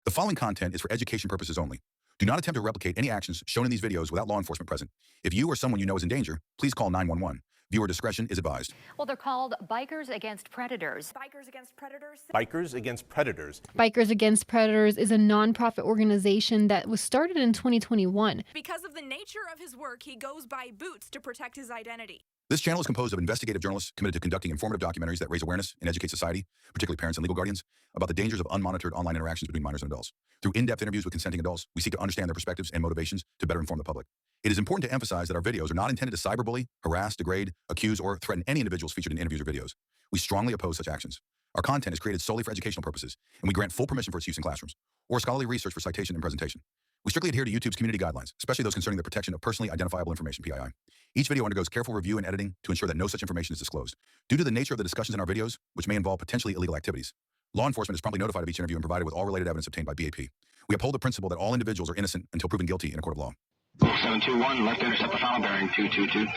The following content is for education purposes only. Do not attempt to replicate any actions shown in these videos without law enforcement present. If you or someone you know is in danger, please call 911. Viewer discretion is advised. Well, they're called Bikers Against Predators. Bikers Against Predators? Bikers Against Predators. Bikers Against Predators is a nonprofit organization that was started in 2021. Because of the nature of his work, he goes by Boots to protect his identity. This channel is composed of investigative journalists committed to conducting informative documentaries that raise awareness and educate society, particularly parents and legal guardians, about the dangers of unmonitored online interactions between minors and adults. Through in-depth interviews with consenting adults, we seek to understand their perspectives and motivations to better inform the public. It is important to emphasize that our videos are not intended to cyberbully, harass, degrade, accuse, or threaten any individuals featured in interviews or videos. We strongly oppose such actions. Our content is created solely for educational purposes, and we grant full permission for its use in classrooms, or scholarly research for citation and presentation. We strictly adhere to YouTube's community guidelines, especially those concerning the protection of personally identifiable information, PII. Each video undergoes careful review and editing to ensure that no such information is disclosed. Due to the nature of the discussions in our videos, which may involve potentially illegal activities, law enforcement is promptly notified of each interview and provided with all related evidence obtained by B.A.P. We uphold the principle that all individuals are innocent until proven guilty in a court of law. 721, left intercept the final bearing 222.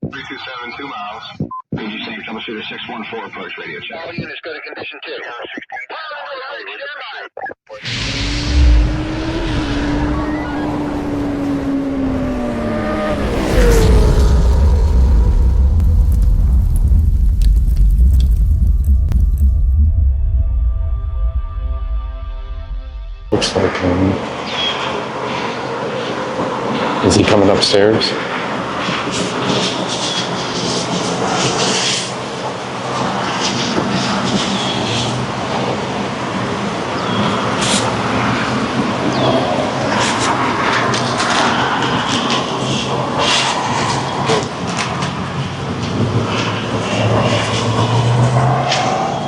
3272 miles. Ranger Same troubleshooter 614 approach radio check. All units go to condition 2. Looks like is he coming upstairs?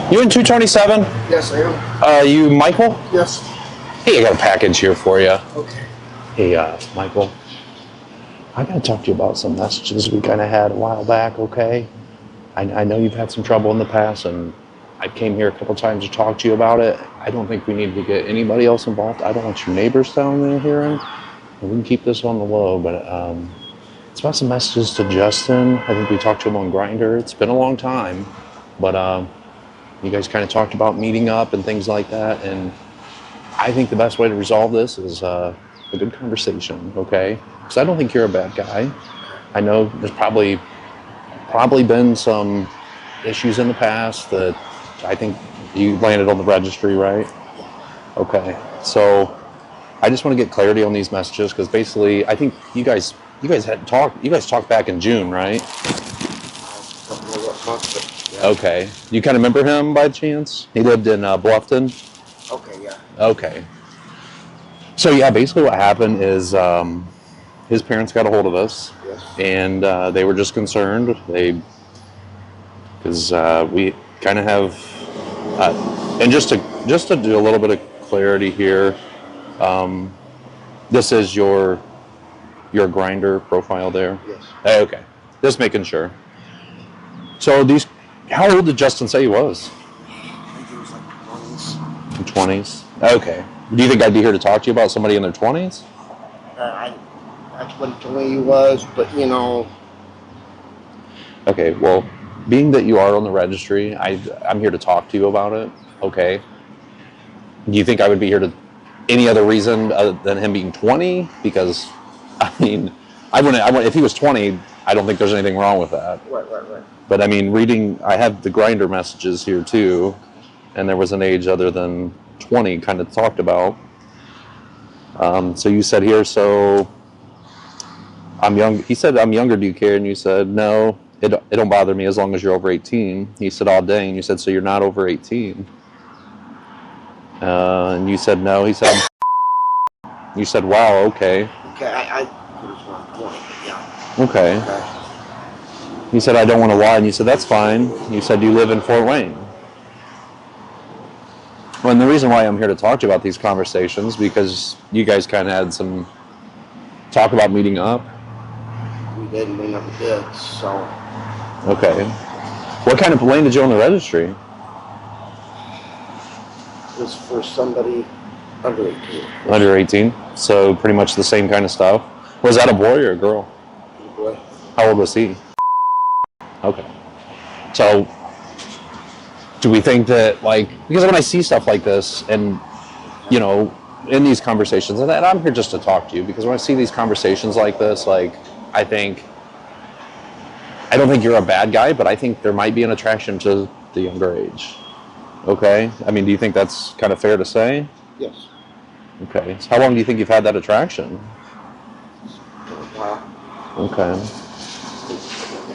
You in 227? Yes, I am. You Michael? Yes. Hey, I got a package here for you. Okay. Hey, Michael, I gotta talk to you about some messages we kind of had a while back, okay? I know you've had some trouble in the past, and I came here a couple times to talk to you about it. I don't think we need to get anybody else involved. I don't want your neighbors down there hearing. We can keep this on the low, but it's about some messages to Justin. I think we talked to him on Grindr. It's been a long time, but you guys kind of talked about meeting up and things like that, and I think the best way to resolve this is a good conversation, okay? Because I don't think you're a bad guy. I know there's probably been some issues in the past that I think you landed on the registry, right? Okay, so I just want to get clarity on these messages because basically I think you guys talked back in June, right? Okay, you kind of remember him by chance? He lived in Bluffton. Okay, yeah. Okay. So yeah, basically what happened is his parents got a hold of us, Yes. and they were just concerned. Because we kind of have, and just to do a little bit of clarity here, this is your Grindr profile there. Yes. Okay, just making sure. So how old did Justin say he was? I think it was like 20s. 20s. Okay. Do you think I'd be here to talk to you about somebody in their 20s? That's what he told me he was, but you know. Okay, well, being that you are on the registry, I'm here to talk to you about it, okay? Do you think I would be here to any other reason other than him being 20? Because, I mean, I wouldn't, if he was 20, I don't think there's anything wrong with that. Right. But I mean, I have the Grindr messages here too, and there was an age other than 20 kind of talked about. So you said here, so I'm young. He said, I'm younger, do you care? And you said, no, it don't bother me as long as you're over 18. He said, oh dang. You said, so you're not over 18. And you said, no. He said, you said, wow, okay. Okay, I put it around 20, yeah. Okay. He said, I don't want to lie. And you said, that's fine. You said, you live in Fort Wayne. Well, and the reason why I'm here to talk to you about these conversations, because you guys kind of had some talk about meeting up. We didn't, we never did, so. Okay. What kind of landed you on the registry? It was for somebody under 18. Under 18? So pretty much the same kind of stuff. Was that a boy or a girl? Boy. How old was he? Okay. So do we think that, like, because when I see stuff like this, and, you know, in these conversations, and I'm here just to talk to you, because when I see these conversations like this, like, I don't think you're a bad guy, but I think there might be an attraction to the younger age. Okay? I mean, do you think that's kind of fair to say? Yes. Okay. So how long do you think you've had that attraction? Wow. Okay.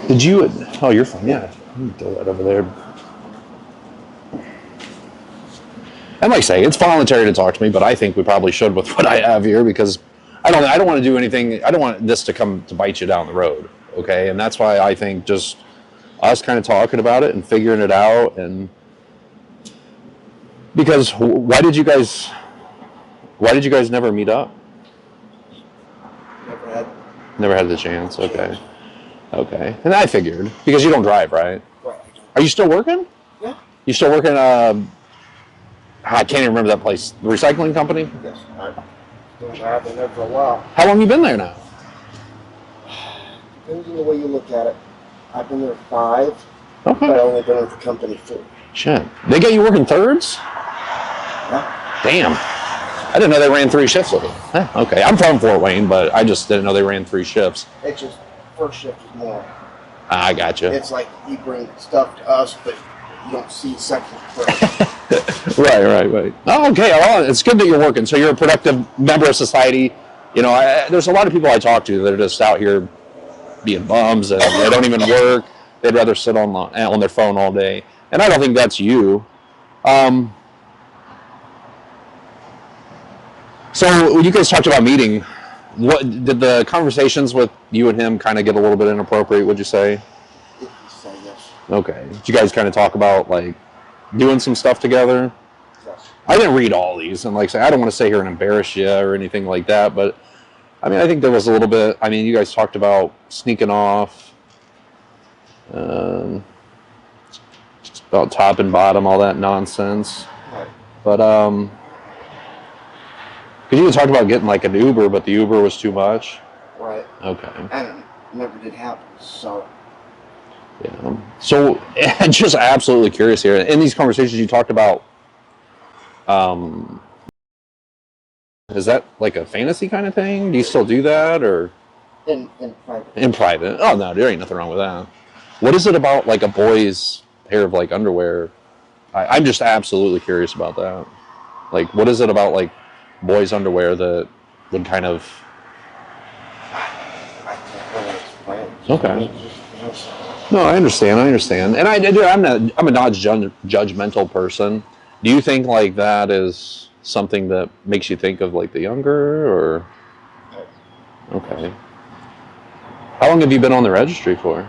Did you... Oh, you're fine. Yeah. Let me throw that over there. And like I say, it's voluntary to talk to me, but I think we probably should with what I have here, because I don't want to do anything. I don't want this to come to bite you down the road. Okay? And that's why I think just us kind of talking about it and figuring it out, and because why did you guys never meet up? Never had the chance. Okay. Okay. And I figured, because you don't drive, right? Right. Are you still working? Yeah. You still working? I can't even remember that place. The recycling company? Yes. I've been there for a while. How long you been there now? Depends on the way you look at it. I've been there 5, Okay. but I've only been with the company 4. Shit. They got you working thirds? Yeah. Damn. I didn't know they ran 3 shifts with it. Okay. I'm from Fort Wayne, but I just didn't know they ran 3 shifts. It's just, first shift is more. I gotcha. It's like you bring stuff to us, but you don't see second first. Right. Oh, okay. Well, it's good that you're working. So you're a productive member of society. You know, there's a lot of people I talk to that are just out here being bums, and they don't even work. They'd rather sit on their phone all day. And I don't think that's you. So when you guys talked about meeting, what did the conversations with you and him kind of get a little bit inappropriate, would you say? If you say yes. Okay. Did you guys kind of talk about, like, doing some stuff together? Yes. I didn't read all these, and like I say, I don't want to sit here and embarrass you or anything like that, but I mean, I think there was a little bit. I mean, you guys talked about sneaking off, about top and bottom, all that nonsense. Right. But because you talked about getting like an Uber, but the Uber was too much. Right. Okay. And it never did happen, so. Yeah. So, just absolutely curious here. In these conversations, you talked about, is that like a fantasy kind of thing? Do you still do that, or In private. in private? Oh no, there ain't nothing wrong with that. What is it about like a boy's pair of like underwear? I'm just absolutely curious about that. Like, what is it about like boys' underwear that would kind of? I can't really explain. Okay. No, I understand, and I'm a non-judgmental person. Do you think like that is something that makes you think of like the younger, or? Okay. How long have you been on the registry for?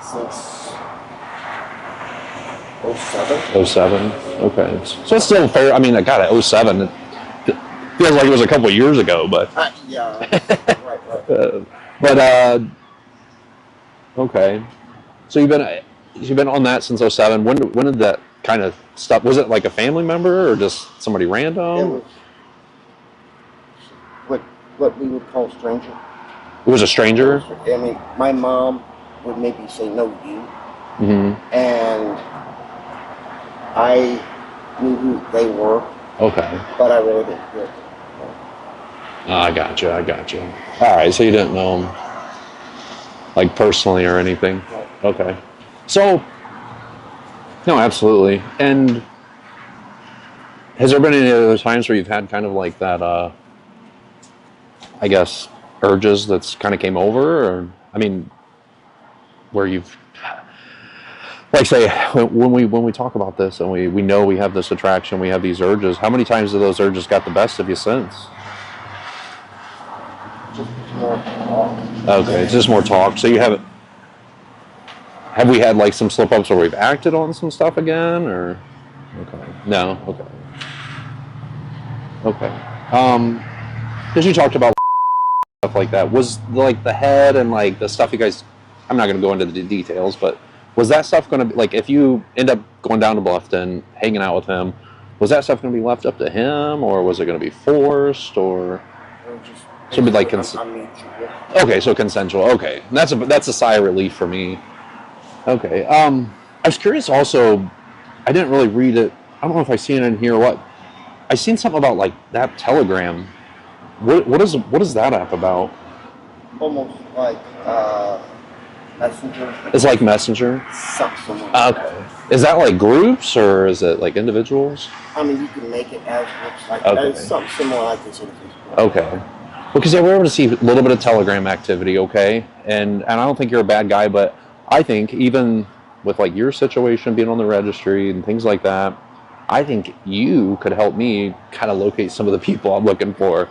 Since 07. 07. Okay. So it's still fair. I mean, I got it. 07. It feels like it was a couple of years ago, but. Yeah. Right. But okay. So you've been on that since 07. When did that kind of stop? Was it like a family member or just somebody It random? was what we would call stranger. It was a stranger. I mean, my mom would maybe say no to you, and I knew who they were, Okay. but I really didn't hear it. I gotcha. All right. So you didn't know him, like personally or anything. Right. Okay. So, no, absolutely. And has there been any other times where you've had kind of like that, I guess, urges that's kind of came over? Or, I mean, where you've, like say, when we talk about this and we know we have this attraction, we have these urges, how many times have those urges got the best of you since? Just more talk. Okay, it's just more talk. So have we had like some slip ups where we've acted on some stuff again, or? Okay. No. Okay. Because you talked about stuff like that. Was like the head and like the stuff you guys? I'm not going to go into the details, but was that stuff going to be like if you end up going down to Bluffton, hanging out with him? Was that stuff going to be left up to him, or was it going to be forced, or? Should be like okay, so consensual. Okay, and that's a sigh of relief for me. Okay, I was curious also. I didn't really read it. I don't know if I seen it in here. What I seen something about like that Telegram. What is that app about? Almost like Messenger. It's like Messenger. Something. Okay. Is that like groups or is it like individuals? I mean, you can make it as groups, like Okay. something similar like this in Facebook. Okay. Because yeah, we're able to see a little bit of Telegram activity, okay? And I don't think you're a bad guy, but I think even with like your situation being on the registry and things like that, I think you could help me kind of locate some of the people I'm looking for.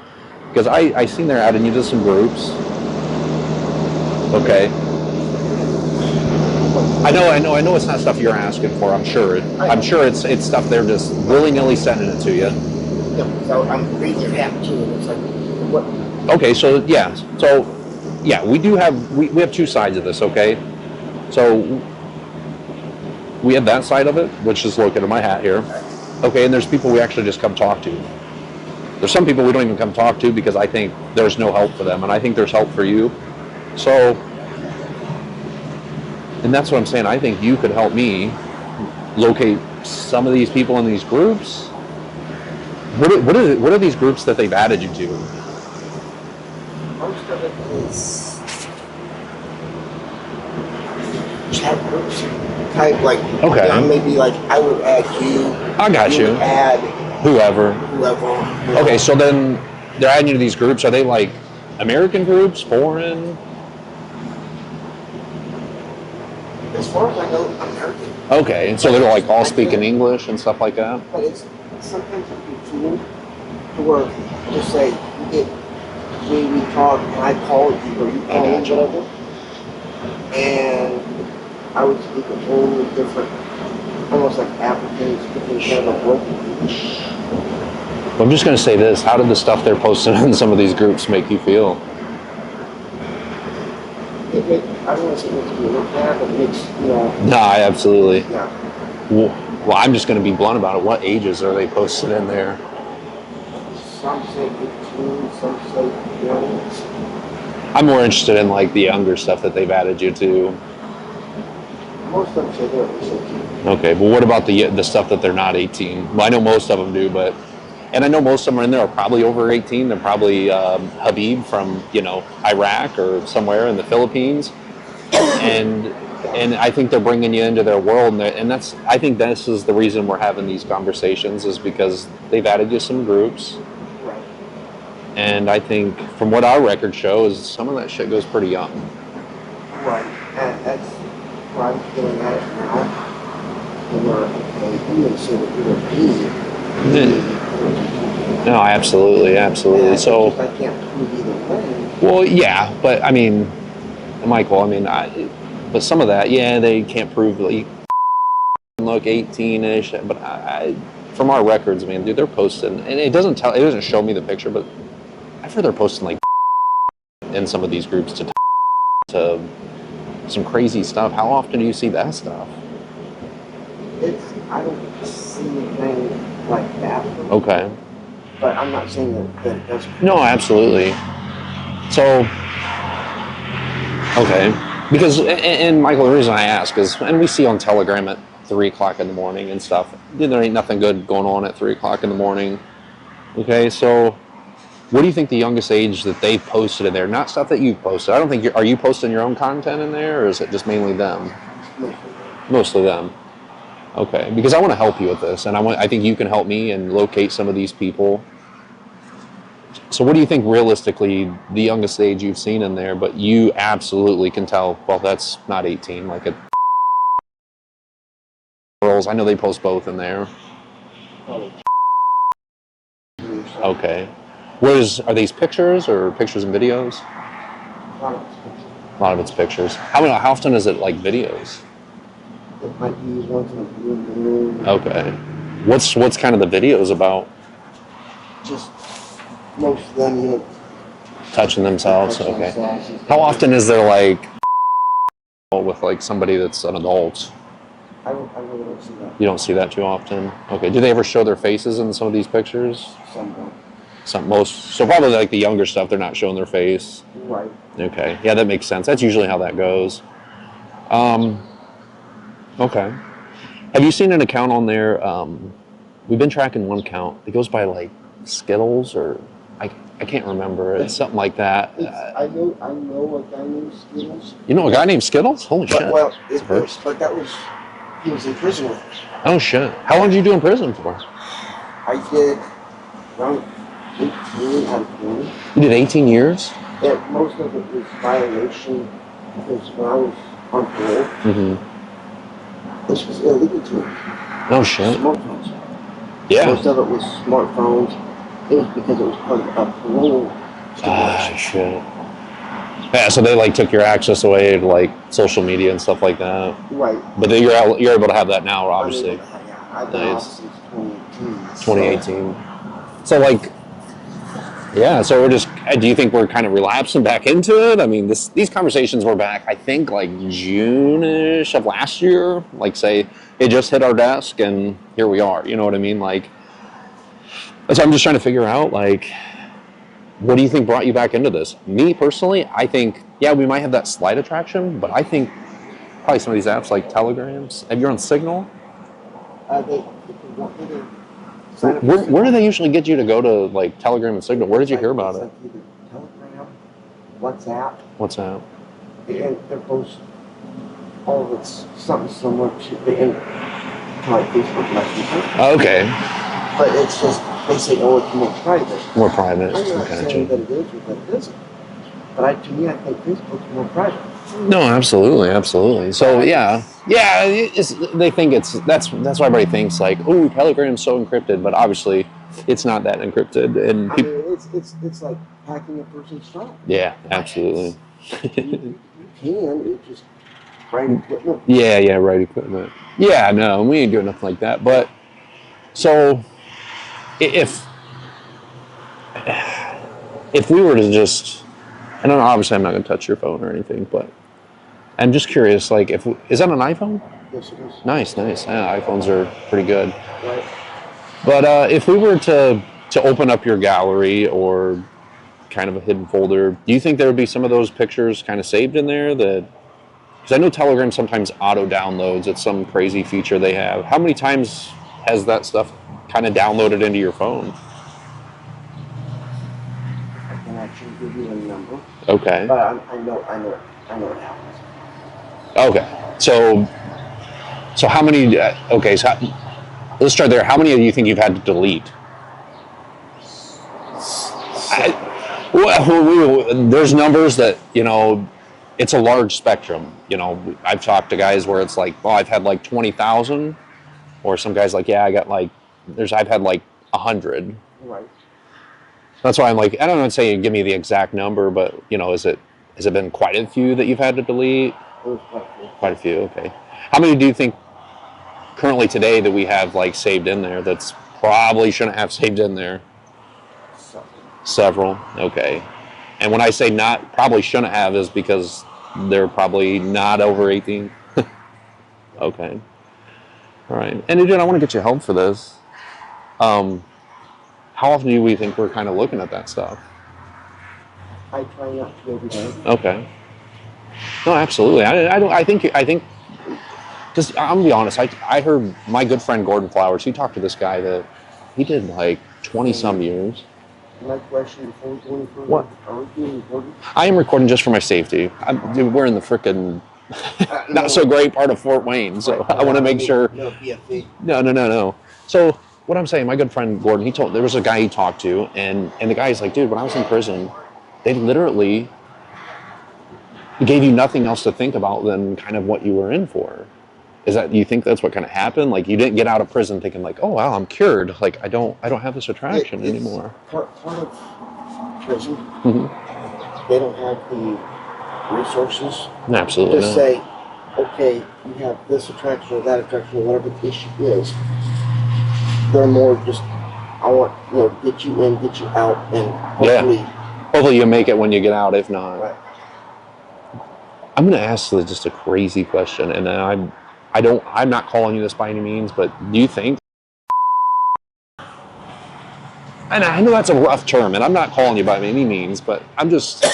Because I seen they're adding you to some groups. Okay. I know it's not stuff you're asking for, I'm sure. I'm sure it's stuff they're just willy-nilly sending it to you. Yeah, so I'm reading your app too, and it's like, what? Okay, so yeah, we do have we have two sides of this, okay? So we have that side of it, which is located in my hat here. Okay, and there's people we actually just come talk to. There's some people we don't even come talk to because I think there's no help for them, and I think there's help for you. So, and that's what I'm saying. I think you could help me locate some of these people in these groups. What are these groups that they've added you to? Most of it is chat groups type, like, Okay. you know, maybe like I would add you. I got you. Would add Whoever. whoever. You know. Okay, so then they're adding you to these groups. Are they like American groups, foreign? As far as I know, American. Okay, and so they're like all speaking English and stuff like that? But it's sometimes it can be fooled to where just say we talk and I call you or you call me, whatever, and I would speak a totally different, almost like African, speaking kind of broken. I'm just going to say this. How did the stuff they're posting in some of these groups make you feel? I don't want to say it makes me look bad, but it makes, you know. No, absolutely. Yeah. Well, I'm just going to be blunt about it. What ages are they posted in there? Some say 18, some say 20. I'm more interested in like the younger stuff that they've added you to. Most of them say they're at least 18. Okay, but what about the stuff that they're not 18? Well, I know most of them do, but and I know most of them in there are probably over 18. They're probably Habib from Iraq or somewhere in the Philippines, and I think they're bringing you into their world, and that's I think this is the reason we're having these conversations is because they've added you some groups. Right. And I think from what our record shows, some of that shit goes pretty young. Right. And that's why I'm feeling at it now. Where you may say that you're a No, absolutely. And So, I can't prove either way. well, yeah, but I mean, Michael, but some of that, yeah, they can't prove like look 18-ish, but from our records, man, dude, they're posting, and it doesn't show me the picture, but I've heard they're posting like in some of these groups to some crazy stuff. How often do you see that stuff? I don't see anything like that. Okay. But I'm not saying that that's. No, absolutely. So, okay. Because, and Michael, the reason I ask is, and we see on Telegram at 3 o'clock in the morning and stuff, there ain't nothing good going on at 3 o'clock in the morning. Okay, so what do you think the youngest age that they've posted in there? Not stuff that you've posted. I don't think are you posting your own content in there, or is it just mainly them? Mostly them. Okay, because I want to help you with this, and I think you can help me and locate some of these people. So what do you think realistically the youngest age you've seen in there, but you absolutely can tell, well, that's not 18, like it girls, I know they post both in there. Okay. Are these pictures or pictures and videos? A lot of it's pictures. How often is it like videos? It might be once in a blue moon. Okay. What's kind of the videos about? Just most of them, Touching themselves. touching Okay. themselves. How often is there like with like somebody that's an adult? I really don't see that. You don't see that too often. Okay. Do they ever show their faces in some of these pictures? Somewhat. So probably like the younger stuff, they're not showing their face. Right. Okay. Yeah, that makes sense. That's usually how that goes. Okay. Have you seen an account on there we've been tracking one count. It goes by like Skittles or I can't remember. It's something like that. I know a guy named Skittles. You know a guy named Skittles? Holy shit! Well, But that was he was in prison with us. Oh shit! How long did you do in prison for? I did around 18 out of 20. You did 18 years? And most of it was violation because when I was on parole, this was illegal to me. Oh shit! Smartphones. Yeah. Most of it was smartphones. It was because it was part of a parole stipulation. Shit. Yeah, so they like took your access away to like social media and stuff like that. Right. But then you're able to have that now, obviously. I've been off Nice. since 2018. 2018. So like, yeah. So we're just. Do you think we're kind of relapsing back into it? I mean, these conversations were back. I think like June-ish of last year. Like, say it just hit our desk, and here we are. You know what I mean? Like, so I'm just trying to figure out like, what do you think brought you back into this? Me personally, I think we might have that slight attraction, but I think probably some of these apps like Telegrams. Have you on Signal? Where do they usually get you to go to, like Telegram and Signal? Where did you hear about it? Either Telegram, WhatsApp. WhatsApp. And they're both, all of it's something similar to like Facebook Messenger. Okay. But it's just, they say, it's more private. More private. I'm not Okay. saying that it is or that it isn't. But to me, I think Facebook's more private. No, absolutely. So they think that's why everybody thinks like, oh, Telegram's so encrypted, but obviously it's not that encrypted. And I mean, it's like hacking a person's phone. yeah, absolutely. You can, it's just right equipment. Yeah, right equipment. Yeah, no, we ain't doing nothing like that. But so if we were to just, and obviously I'm not going to touch your phone or anything, but I'm just curious, like, is that an iPhone? Yes, it is. Nice. Yeah, iPhones are pretty good. Right. But if we were to open up your gallery or kind of a hidden folder, do you think there would be some of those pictures kind of saved in there? Because I know Telegram sometimes auto downloads. It's some crazy feature they have. How many times has that stuff kind of downloaded into your phone? I can actually give you a number. Okay. But I know it happens. Okay. So how many? Okay. So let's start there. How many do you think you've had to delete? There's numbers that, it's a large spectrum. I've talked to guys where it's like, I've had like 20,000, or some guys like, I got like, I've had like 100. Right. That's why I'm like, I don't know, say give me the exact number, but has it been quite a few that you've had to delete? It was quite a few. Quite a few. Okay. How many do you think currently today that we have like saved in there that's probably shouldn't have saved in there? Several. Okay. And when I say probably shouldn't have is because they're probably not over 18. Okay. All right. And dude, I want to get you help for this. How often do we think we're kind of looking at that stuff? I try not to every day. Okay. No, absolutely. I think, because I'm gonna be honest, I heard my good friend Gordon Flowers, he talked to this guy that he did like 20 some years. My question before we go any further. What? Are we being recorded? I am recording just for my safety. Dude, we're in the frickin' not so great part of Fort Wayne, so Right. I want to make sure. No BFE. No. So what I'm saying, my good friend Gordon, there was a guy he talked to, and the guy's like, dude, when I was in prison, they literally gave you nothing else to think about than kind of what you were in for. You think that's what kind of happened? Like you didn't get out of prison thinking like, oh wow, I'm cured. Like I don't have this attraction anymore. Part of prison, they don't have the resources Absolutely. to not. say, okay, you have this attraction or that attraction or whatever the issue is. They're more just, I want, get you in, get you out, and hopefully. Hopefully you make it when you get out. If not, Right. I'm going to ask just a crazy question, and I'm not calling you this by any means, but do you think? And I know that's a rough term, and I'm not calling you by any means, but I'm just,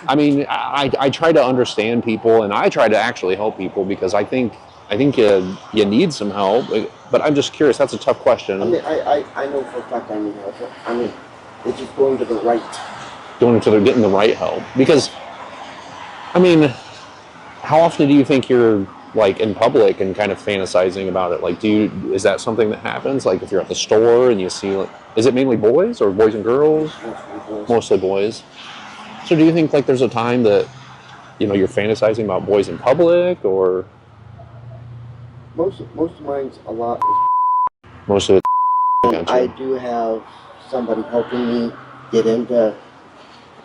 I try to understand people, and I try to actually help people because I think you need some help. But I'm just curious. That's a tough question. I mean, I know for a fact I need help. I mean, it's just going to the right. Getting the right help. Because, I mean, how often do you think you're like in public and kind of fantasizing about it? Like, is that something that happens? Like, if you're at the store and you see, like, is it mainly boys or boys and girls? Mostly boys. So do you think like there's a time that, you're fantasizing about boys in public, or? Most of mine's a lot. Most of it. And I do have somebody helping me get into a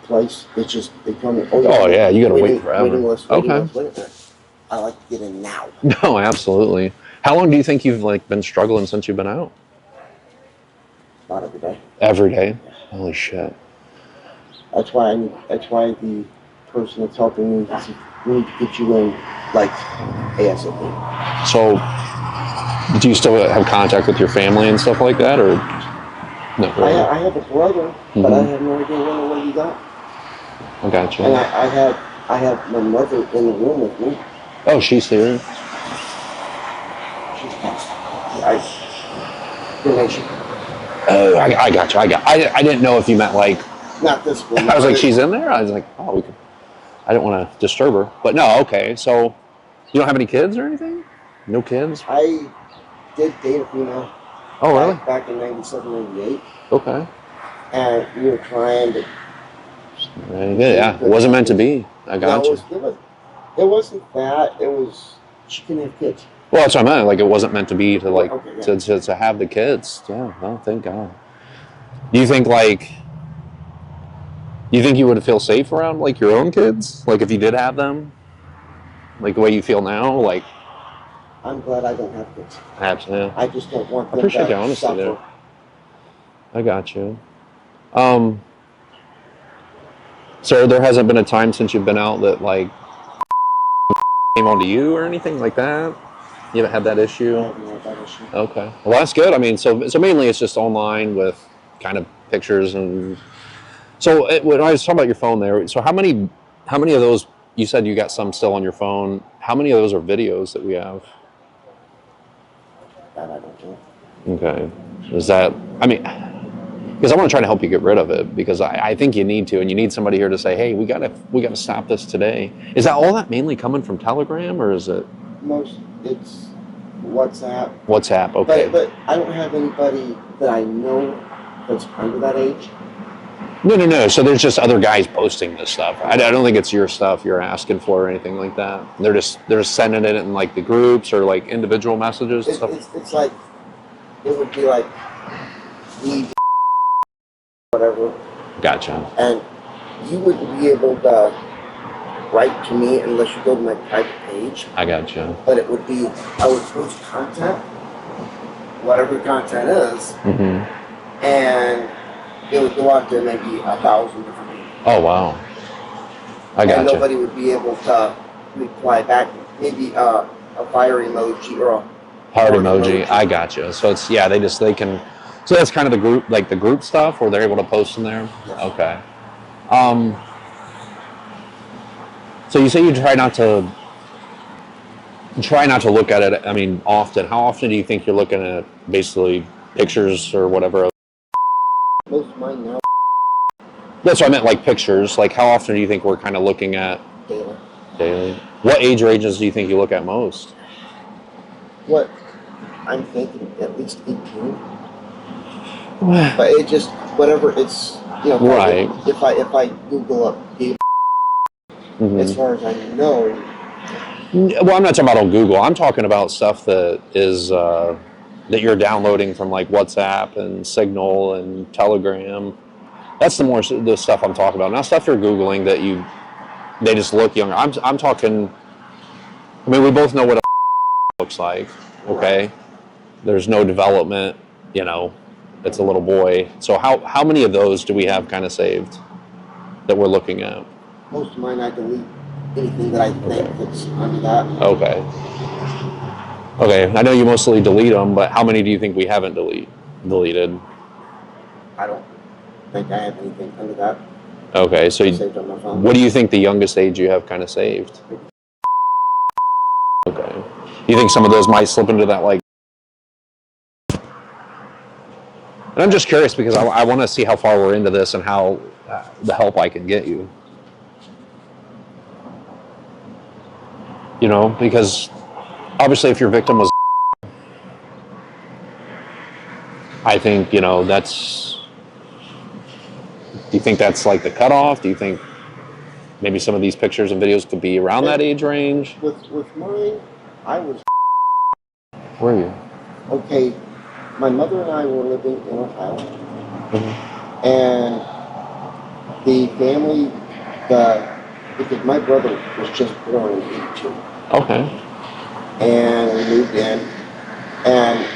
place. It's just, they tell me, oh yeah, you gotta wait forever. Waiting list. I like to get in now. No, absolutely. How long do you think you've like been struggling since you've been out? About every day. Every day? Yeah. Holy shit. That's why the person that's helping me said, we need to get you in like ASAP. So, do you still have contact with your family and stuff like that, or no? Really? I have a brother, but I have no idea what he got. I got you. And I have my mother in the room with me. Oh, she's here. She's passed. Donation. Oh, I got you. I didn't know if you meant like. Not this one. I was like, she's in there. I was like, oh, we could. I didn't want to disturb her, but no. Okay, so you don't have any kids or anything? No kids? I did date a female. Oh, really? Back in 97, 98. Okay. And we were trying to. Very good. Yeah, it wasn't meant to be. I got you. It wasn't that. It was she couldn't have kids. Well, that's what I meant. Like, it wasn't meant to be to like Okay, yeah. to have the kids. Yeah. Well, thank God. Do you think like? Do you think you would feel safe around like your own kids? Like if you did have them? Like the way you feel now? Like I'm glad I don't have kids. Absolutely. I just don't want them I appreciate to the honesty suffer. there. I got you. So there hasn't been a time since you've been out that like came onto you or anything like that? You haven't had that issue? I haven't had that issue. Okay. Well, that's good. I mean, so mainly it's just online with kind of pictures and. So when I was talking about your phone there, so how many of those, you said you got some still on your phone, how many of those are videos that we have? That I don't know. Okay. Is that, I mean, because I want to try to help you get rid of it, because I think you need to, and you need somebody here to say, hey, we gotta stop this today. Is that all that mainly coming from Telegram, or is it? It's WhatsApp. WhatsApp, okay. But I don't have anybody that I know that's under that age. No. So there's just other guys posting this stuff. I don't think it's your stuff you're asking for or anything like that. They're just sending it in like the groups or like individual messages and stuff. It's like, it would be like, whatever. Gotcha. And you wouldn't be able to write to me unless you go to my private page. I gotcha. But it would be, I would post content, whatever content is, and it would go out to maybe 1,000 different people. Oh, wow. I gotcha. And nobody would be able to reply back, maybe a fire emoji or a heart emoji. I gotcha. So it's, yeah, they can, so that's kind of the group, like the group stuff where they're able to post in there? Yes. Okay. So you say you try not to look at it, I mean, often. How often do you think you're looking at basically pictures or whatever? Most of mine now. That's what I meant, like pictures. Like how often do you think we're kind of looking at? Daily. What age ranges do you think you look at most? What I'm thinking, at least 18. But it just, whatever it's, right. If I Google up B.A.P, as far as I know. Well, I'm not talking about on Google. I'm talking about stuff that is that you're downloading from like WhatsApp and Signal and Telegram. That's the stuff I'm talking about. Not stuff you're Googling that they just look younger. I'm talking. I mean, we both know what a looks like. Okay, there's no development. It's a little boy. So how many of those do we have kind of saved that we're looking at? Most of mine I delete anything that I think that's under that. Okay. I know you mostly delete them, but how many do you think we haven't deleted? I don't think I have anything under that. Okay, so saved on my phone. What do you think the youngest age you have kind of saved? Okay. You think some of those might slip into that like And I'm just curious because I want to see how far we're into this and how the help I can get you. You know, because obviously if your victim was, I think, you know, that's, do you think that's like the cutoff? Do you think maybe some of these pictures and videos could be around that age range? With mine, I was Where are you? okay. My mother and I were living in Ohio, Mm-hmm. and the family, because my brother was just born in '82, Okay. and we moved in, and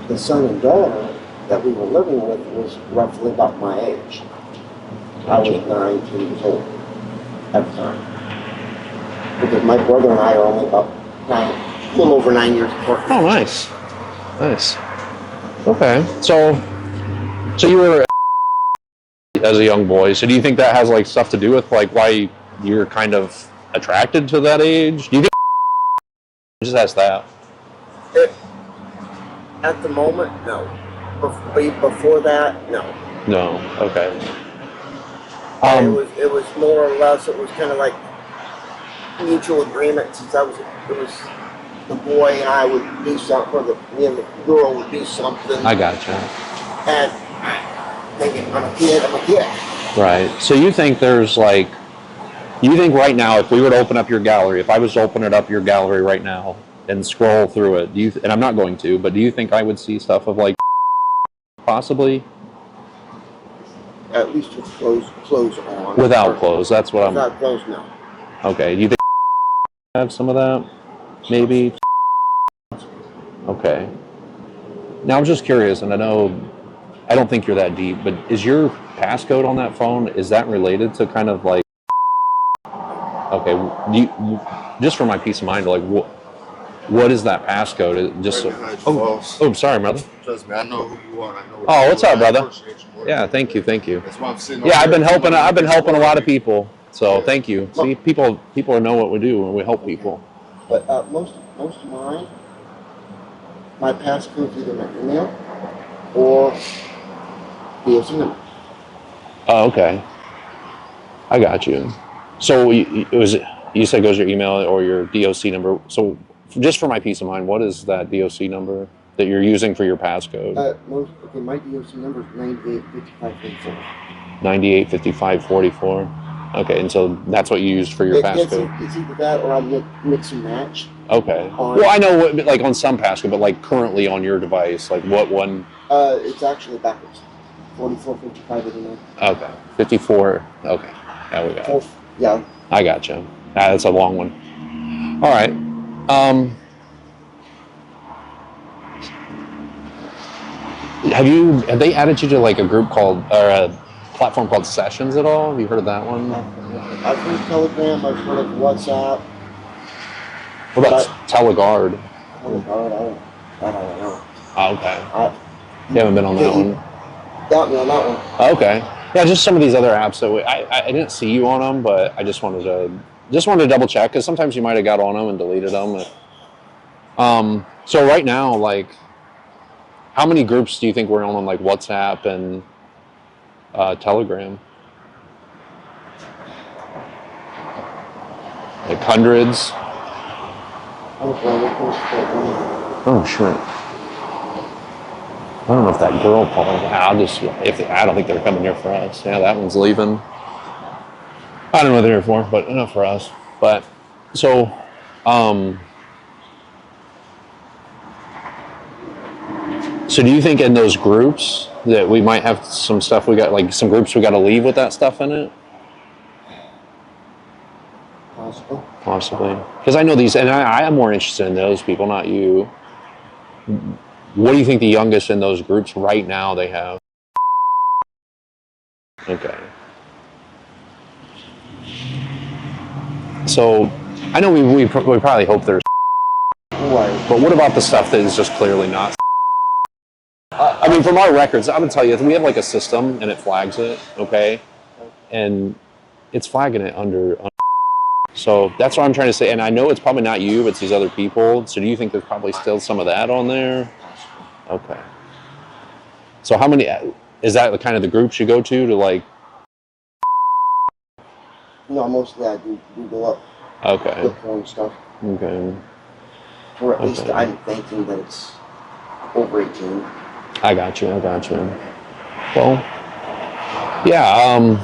the son and daughter that we were living with was roughly about my age. I was 19 years old at the time, because my brother and I are only about a little over 9 years apart. Oh, nice. Nice. Okay. So you were as a young boy. So do you think that has like stuff to do with like why you're kind of attracted to that age? Do you think? Just ask that. At the moment, no. Before that, no. No. Okay. It was more or less. It was kind of like mutual agreement. Since it was the boy and I would do something, or me and the girl would do something. I gotcha. And thinking, I'm a kid. Right. So you think there's like, you think right now, if we were to open up your gallery, if I was to open it up your gallery right now and scroll through it, and I'm not going to, but do you think I would see stuff of like possibly? At least with clothes on. Without clothes, that's what without clothes, no. Okay. Do you think have some of that? Maybe. Okay. Now I'm just curious, and I don't think you're that deep, but is your passcode on that phone, is that related to kind of like, okay, just for my peace of mind, like what is that passcode? Just I'm sorry, brother. Trust me, I know who you are. I know. Oh, what's up, brother? You, yeah, thank you. That's why I'm sitting. Yeah, I've been helping a lot of people. So thank you. See, people know what we do and we help people. But most of mine, my passcode's either my email or DOC number. Oh, okay. I got you. So you said goes your email or your DOC number. So just for my peace of mind, what is that DOC number that you're using for your passcode? My DOC number is 985544. 985544. Okay, and so that's what you used for your passcode? It's either that or I mix and match. Okay. Well, I know like on some passcode, but like currently on your device, like what one? It's actually backwards. 44, 55, 89. Okay. 54. Okay. There we go. Yeah. I gotcha. That's a long one. All right. Have they added you to like a group called or a platform called Sessions at all? Have you heard of that one? I've heard of Telegram. I've heard of WhatsApp. What about Teleguard? Teleguard, I don't know. Oh, okay. You haven't been on that one? Got me on that one. Okay. Yeah, just some of these other apps that I didn't see you on them, but I just wanted to double check because sometimes you might have got on them and deleted them. So right now, like, how many groups do you think we're on like WhatsApp and Telegram? Like hundreds? Oh, sure. I don't know if that girl called. I don't think they're coming here for us. Yeah, that one's leaving. I don't know what they're here for, but enough for us. But so, so do you think in those groups that we might have some stuff some groups we got to leave with that stuff in it? Possibly. Because I know these, and I am more interested in those people, not you. What do you think the youngest in those groups right now they have? Okay. So, I know we probably hope there's but what about the stuff that is just clearly not? I mean, from our records, I'm going to tell you, we have like a system and it flags it, okay? And it's flagging it under. So that's what I'm trying to say. And I know it's probably not you, but it's these other people. So do you think there's probably still some of that on there? Okay. So how many, is that the kind of the groups you go to like? No, mostly I do Google up Okay. the porn stuff. Okay. Or at least Okay. I'm thinking that it's over 18. I got you. Well, yeah,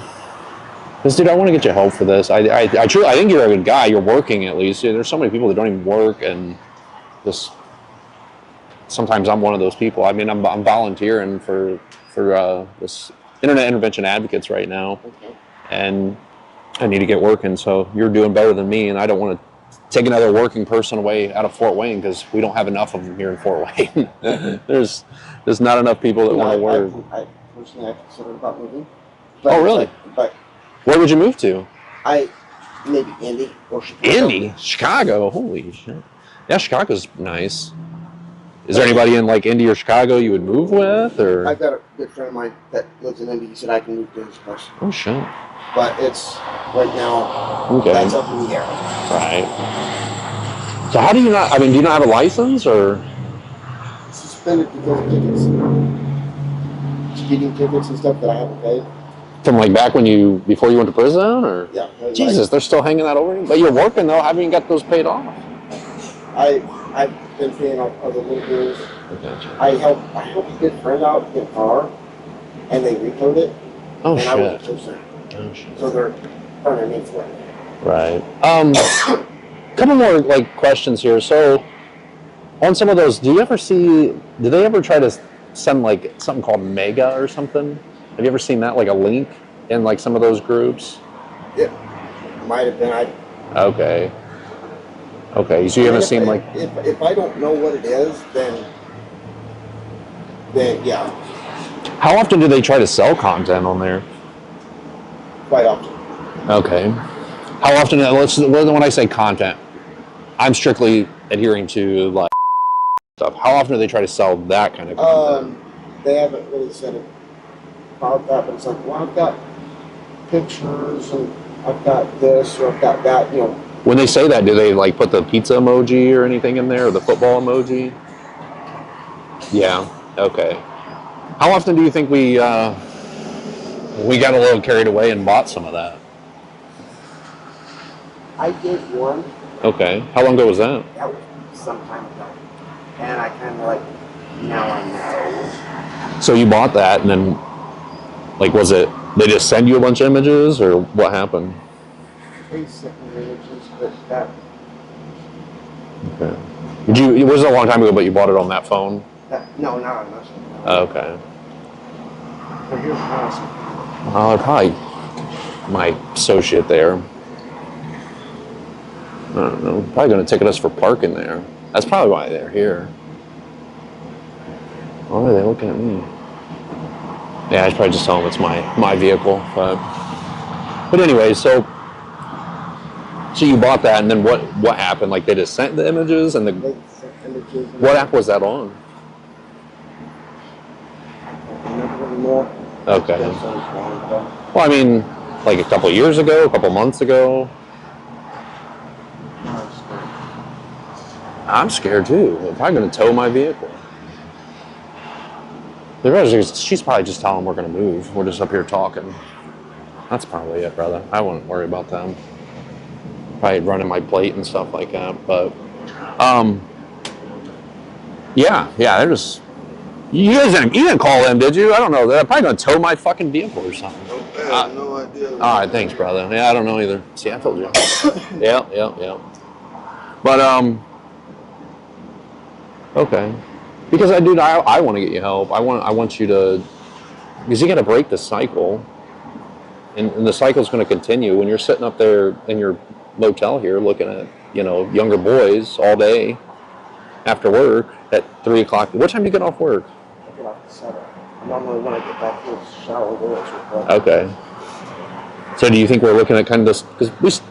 because dude, I want to get you help for this. I truly, I think you're a good guy. You're working at least. There's so many people that don't even work, and just sometimes I'm one of those people. I mean, I'm volunteering for this Internet Intervention Advocates right now, Okay. and I need to get working. So you're doing better than me, and I don't want to take another working person away out of Fort Wayne because we don't have enough of them here in Fort Wayne. there's not enough people that want to work. I personally, I considered about moving. But, Oh, really? But Where would you move to? maybe Indy or Chicago. Indy? Chicago? Holy shit. Yeah, Chicago's nice. Is there anybody in like Indy or Chicago you would move with, or? I've got a good friend of mine that lives in Indy. He said I can move to his place. Oh shit. But it's right now. Okay. That's up in the air. Right. So how do you not? I mean, do you not have a license or? Suspended because of tickets, speeding tickets and stuff that I haven't paid. From like back when before you went to prison, or? Yeah. Jesus, they're still hanging that over you. But you're working though. Haven't you got those paid off? I've been paying off other little bills. Gotcha. I helped a good friend out in a car, and they recoded it. Oh and shit. I was a closer. Oh shit. So they're earning me for it. Right. Couple more like questions here. So, on some of those, do they ever try to send like something called Mega or something? Have you ever seen that, like a link in like some of those groups? It might have been. Okay. So you haven't seen like. If I don't know what it is, then yeah, How often do they try to sell content on there? quite often. Okay. How often? When I say content, I'm strictly adhering to like stuff. How often do they try to sell that kind of content? They haven't really said it about that, but it's like, well, I've got pictures and I've got this or I've got that, you know. When they say that, do they like put the pizza emoji or anything in there, or the football emoji? Yeah. Okay. How often do you think we got a little carried away and bought some of that? I did one. Okay. How long ago was that? That was some time ago. And I kind of like, now I know. So you bought that, and then, like, was it, they just send you a bunch of images, or what happened? They sent me images, but that, Okay. It was a long time ago, but you bought it on that phone? no, not on this one. Okay. But here's awesome. Probably my associate there. I don't know. Probably going to ticket us for parking there. That's probably why they're here. Why are they looking at me? Yeah, I should probably just tell them it's my vehicle. But anyway, so you bought that, and then what happened? Like they just sent the images, and They sent images. what app was that on? I don't remember anymore. Okay. That sounds long ago. Well, I mean, like a couple years ago, a couple months ago. I'm scared too. They're probably going to tow my vehicle. She's probably just telling them we're going to move. We're just up here talking. That's probably it, brother. I wouldn't worry about them. Probably running my plate and stuff like that. But, yeah, they're just. You didn't call them, did you? I don't know. They're probably going to tow my fucking vehicle or something. I have no idea. All right, thanks, brother. Yeah, I don't know either. See, I told you. Yeah. But, okay. Because I want to get you help. I want you to, because you got to break the cycle, and the cycle's going to continue when you're sitting up there in your motel here looking at younger boys all day after work at 3 o'clock. What time do you get off work? I get off at 7. Normally when I get back here, shower, go to Okay. So do you think we're looking at kind of this, because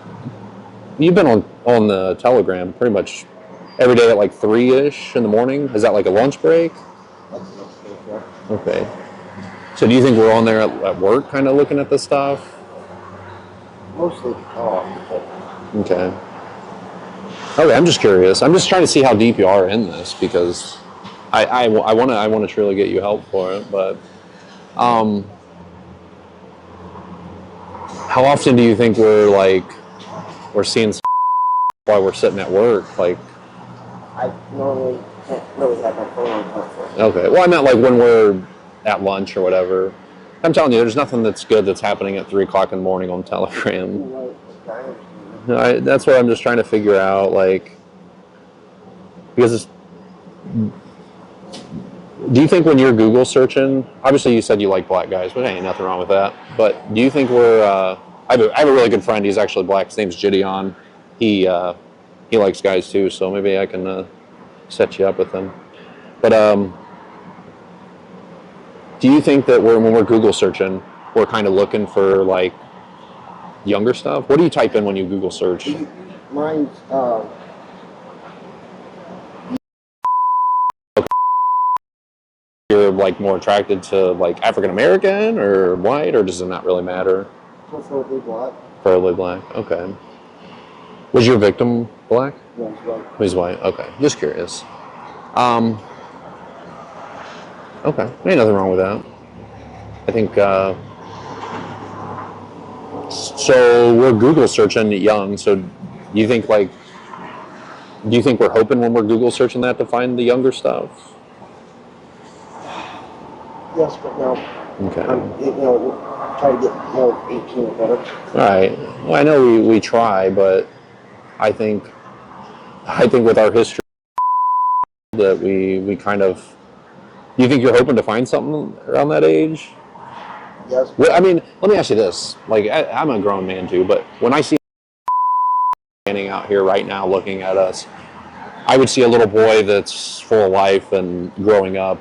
you've been on the Telegram pretty much every day at like 3-ish in the morning? Is that like a lunch break? Okay. So do you think we're on there at work kind of looking at this stuff? Mostly talk. Okay, I'm just curious. I'm just trying to see how deep you are in this, because I want to truly get you help for it, but how often do you think we're seeing while we're sitting at work? Like, I normally can't really have my phone on constant. okay, well, I meant like when we're at lunch or whatever. I'm telling you, there's nothing that's good that's happening at 3 o'clock in the morning on Telegram. That's what I'm just trying to figure out, like, because do you think when you're Google searching, obviously you said you like black guys, but ain't nothing wrong with that. But do you think I have a really good friend. He's actually black. His name's Gideon. He likes guys too, so maybe I can set you up with him. But do you think that when we're Google searching, we're kind of looking for like younger stuff? What do you type in when you Google search? Mine's You're like more attracted to like African American or white, or does it not really matter? preferably black. Preferably black. Okay. Was your victim black? Yeah, it's white. He's white. Okay. Just curious. Okay. Ain't nothing wrong with that. I think. So we're Google searching young. So do you think we're hoping when we're Google searching that to find the younger stuff? Yes, but no. Okay. Try to get more 18 or better. All right. Well, I know we try, but I think with our history that we kind of. Do you think you're hoping to find something around that age? Yes. Well, I mean, let me ask you this. Like, I'm a grown man too, but when I see standing out here right now looking at us, I would see a little boy that's full of life and growing up.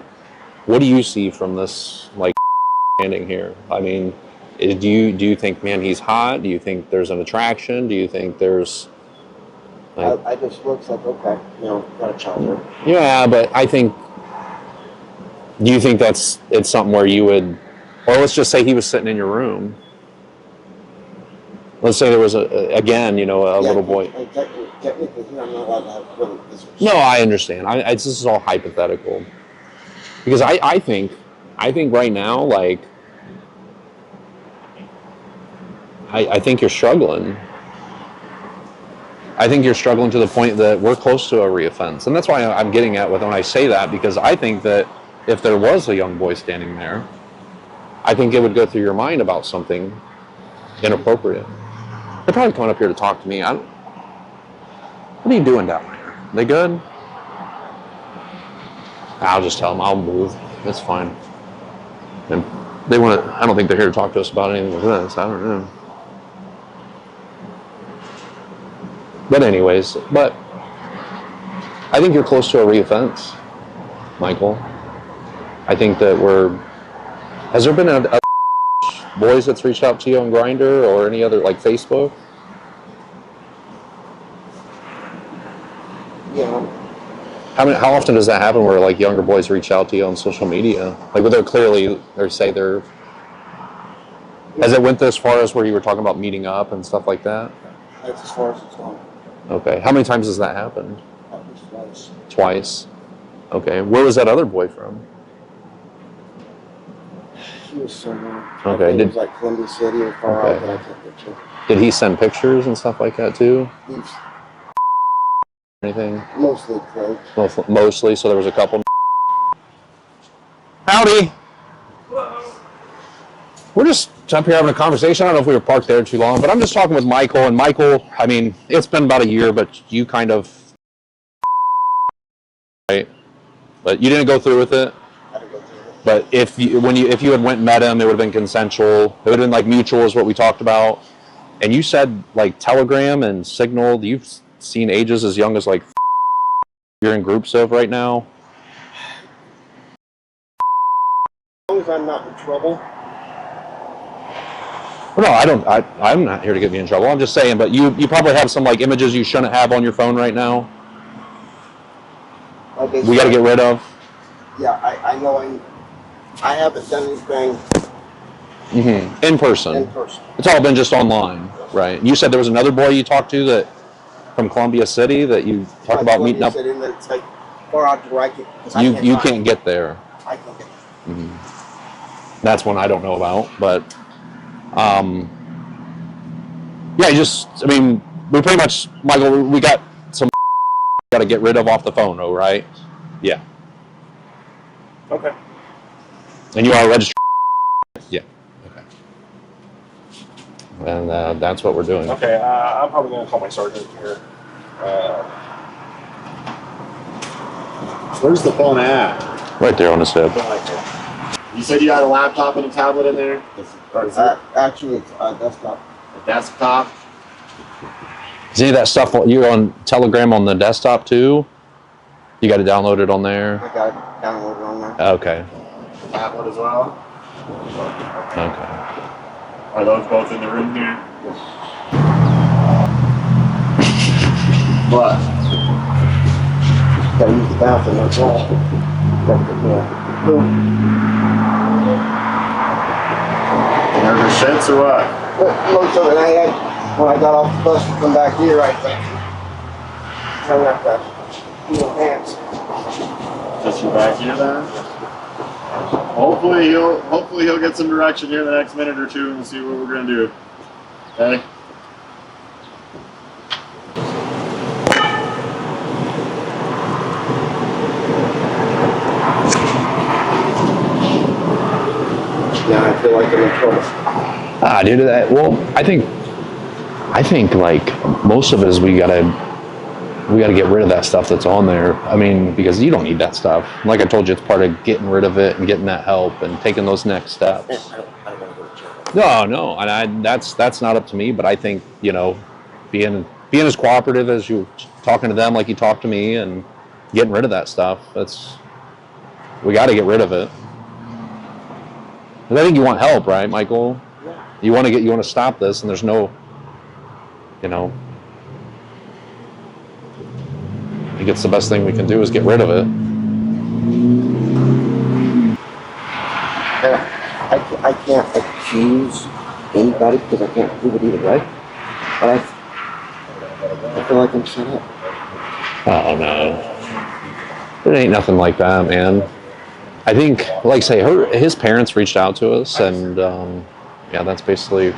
What do you see from this, like, standing here? I mean, do you think, man, he's hot? Do you think there's an attraction? Do you think there's... Like, I just looks like, okay, got a child here. yeah, but I think... Do you think it's something where you would... Or let's just say he was sitting in your room. Let's say there was, a little boy. Technically, I'm not allowed to have really visitors. No, I understand. This is all hypothetical. Because I think right now, like, I think you're struggling. I think you're struggling to the point that we're close to a reoffense. And that's why I'm getting at when I say that, because I think that if there was a young boy standing there, I think it would go through your mind about something inappropriate. They're probably coming up here to talk to me. What are you doing down there? They good? I'll just tell them I'll move. It's fine. And they want to. I don't think they're here to talk to us about anything with this. I don't know. But anyways, I think you're close to a reoffense, Michael. I think that has there been a boys that's reached out to you on Grindr or any other, like, Facebook? Yeah. How often does that happen where, like, younger boys reach out to you on social media? Like, where has it went this far as where you were talking about meeting up and stuff like that? That's as far as it's gone. Okay. How many times has that happened? At least twice. Twice. Okay. Where was that other boy from? He was somewhere. Okay. I think it was like Columbia City or far out, but I can't picture. Did he send pictures and stuff like that too? He's Anything? mostly close. Mostly. So there was a couple. Howdy. We're just up here having a conversation. I don't know if we were parked there too long, but I'm just talking with Michael. And Michael, I mean, it's been about a year, but you kind of, right? But you didn't go through with it. I didn't go through it. But if you had went and met him, it would have been consensual. It would have been like mutual, is what we talked about. And you said like Telegram and Signal. You've seen ages as young as like you're in groups of right now. As long as I'm not in trouble. Well, no, I'm not here to get me in trouble. I'm just saying, but you probably have some like images you shouldn't have on your phone right now. Okay, We got to get rid of. Yeah, I know I haven't done anything In person. in person. It's all been just online, right? You said there was another boy you talked to from Columbia City that you talked about meeting up. It's like far out to where I can. You can't get there. I can't get there. Mm-hmm. That's one I don't know about, but yeah, I mean, we pretty much, Michael, we got some got to get rid of off the phone, though, right? Yeah. Okay. And you are registered? Yeah. Okay. And that's what we're doing. Okay, I'm probably going to call my sergeant here. Where's the phone at? Right there on his hip. You said you had a laptop and a tablet in there? Or is it Actually, it's a desktop. a desktop? See that stuff you're on Telegram on the desktop too? You got to download it on there? I got it downloaded on there. Okay. Tablet as well? Okay. Are those both in the room here? What? Gotta use the bathroom, that's all. Yeah. Nervous shits or what? But most of it, I had, when I got off the bus to come back here, I think, I left that, pants. Just your back here then? Hopefully he'll get some direction here in the next minute or two and we'll see what we're gonna do. Okay? Yeah, I feel like I'm in trouble. Dude, I think like most of it is we gotta get rid of that stuff that's on there. I mean, because you don't need that stuff. Like I told you, it's part of getting rid of it and getting that help and taking those next steps. I don't want to go to jail. No, and that's not up to me. But I think being as cooperative as you talking to them like you talk to me and getting rid of that stuff. We got to get rid of it. I think you want help, right, Michael? Yeah. You want to stop this, and there's no, I think it's the best thing we can do is get rid of it. I can't accuse anybody because I can't prove it either way. But I feel like I'm set up. Oh no, it ain't nothing like that, man. I think, like I say, his parents reached out to us, and yeah, that's basically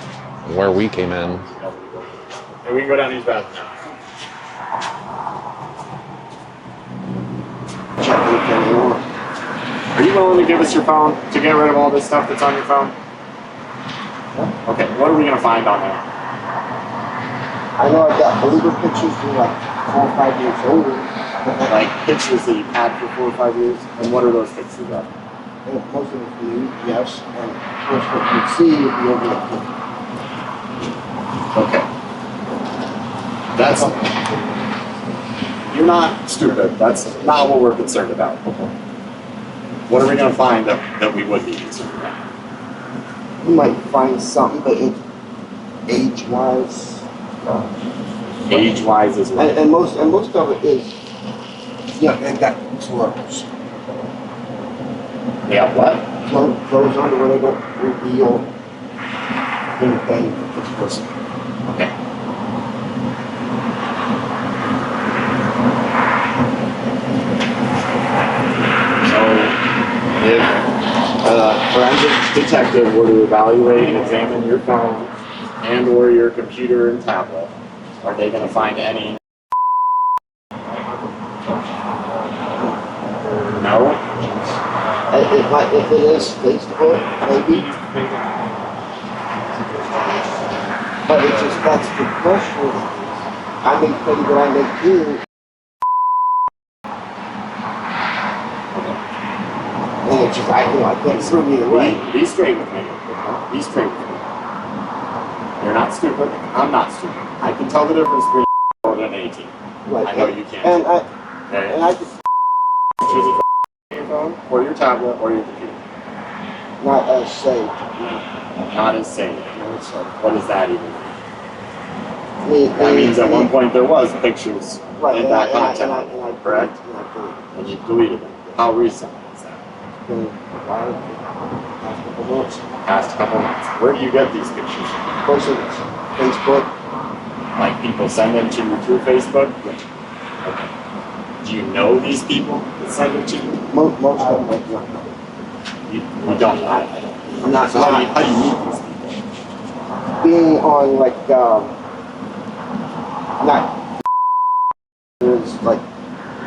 where we came in. And we can go down these bathroom now. Are you willing to give us your phone to get rid of all this stuff that's on your phone? Okay, what are we gonna find on there? I know I've got older pictures from like 4 or 5 years older. Like pictures that you've had for 4 or 5 years? And what are those pictures of? And most of it's new, yes. And of course, what you see would be over the picture. Okay. You're not stupid. That's not what we're concerned about. What are we going to find that we would be concerned about? You might find something, but it's age-wise. Age-wise as well. And most of it is, they've got clothes. They have what? Clothes under where they don't reveal anything explicit. Okay. If a forensic detective were to evaluate and examine your phone and or your computer and tablet, are they going to find any? No? If it is Facebook, maybe. But it's just, that's the question. I may tell you what I may do. And it's just, I can't prove either way. Be straight with me. Be straight with me. You're not stupid. I'm not stupid. I can tell the difference between and 18. Right. I know you can't. And I just choose your phone or your tablet or your computer. not as safe. Not as safe. What does that even mean? That That means at one point there was pictures in that content, correct? And you deleted them. How recent is that? Past couple months. Where do you get these pictures? Of course, it's Facebook. Like people send them to you through Facebook? Okay. Do you know these people that send it to you? Most of them I do not know. You don't know. I'm not. So how do you meet these people? Being on like not there's like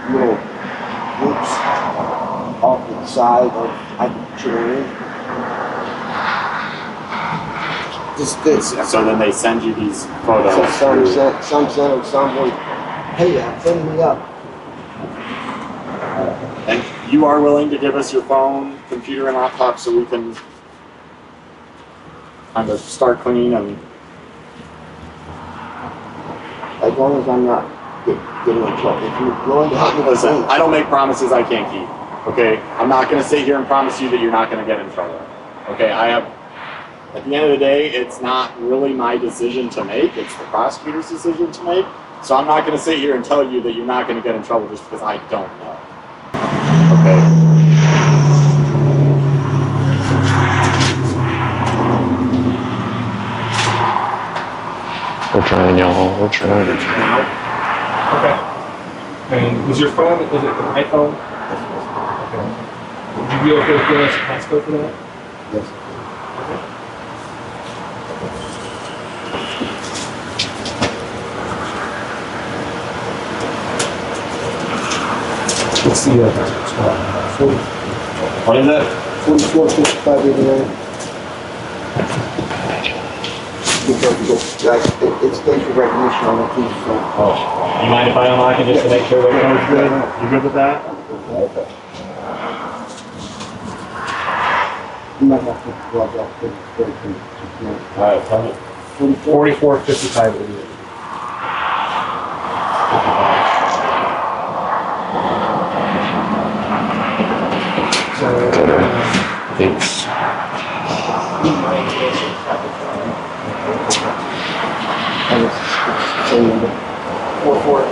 little groups off to the side of I can just this. So then they send you these photos. Some sent them, some were, hey, send me up. And you are willing to give us your phone, computer, and laptop so we can kind of start clean and. As long as I'm not getting in trouble. If you're willing to help me, Listen, I don't make promises I can't keep. Okay, I'm not going to sit here and promise you that you're not going to get in trouble. Okay, at the end of the day, it's not really my decision to make. It's the prosecutor's decision to make. So I'm not going to sit here and tell you that you're not going to get in trouble just because I don't know. Okay. We're trying, y'all. We're trying. Okay. And was your phone, was it an iPhone? Okay. Would you be okay with giving us a passcode for that? Yes. Let's see. 40. What is it? 44, 55, 89. It's facial recognition on the key. Oh, you mind if I unlock it just to make sure that everything's good? You good with that? Okay. You might have to log off the All right, tell me. 44, 55, 88. So, Thanks. same number. 44. Okay.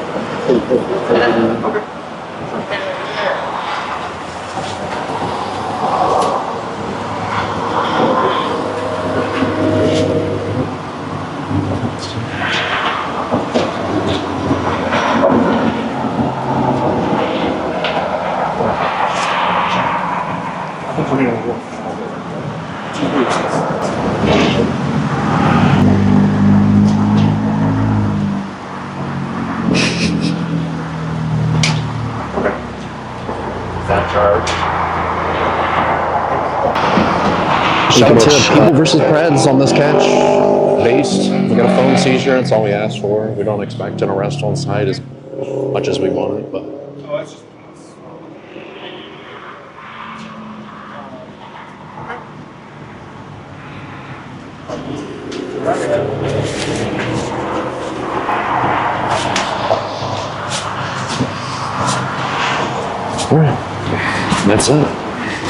I think we're going to go 2 weeks. That charge. Shout out to People versus Preds on this catch. Based. We got a phone seizure. That's all we asked for. We don't expect an arrest on site as much as we wanted, but. Oh, that's just. All right. That's it.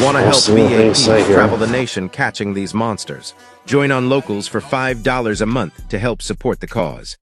Want to We'll help see what they B.A.P. say here. travel the nation catching these monsters? Join on Locals for $5 a month to help support the cause.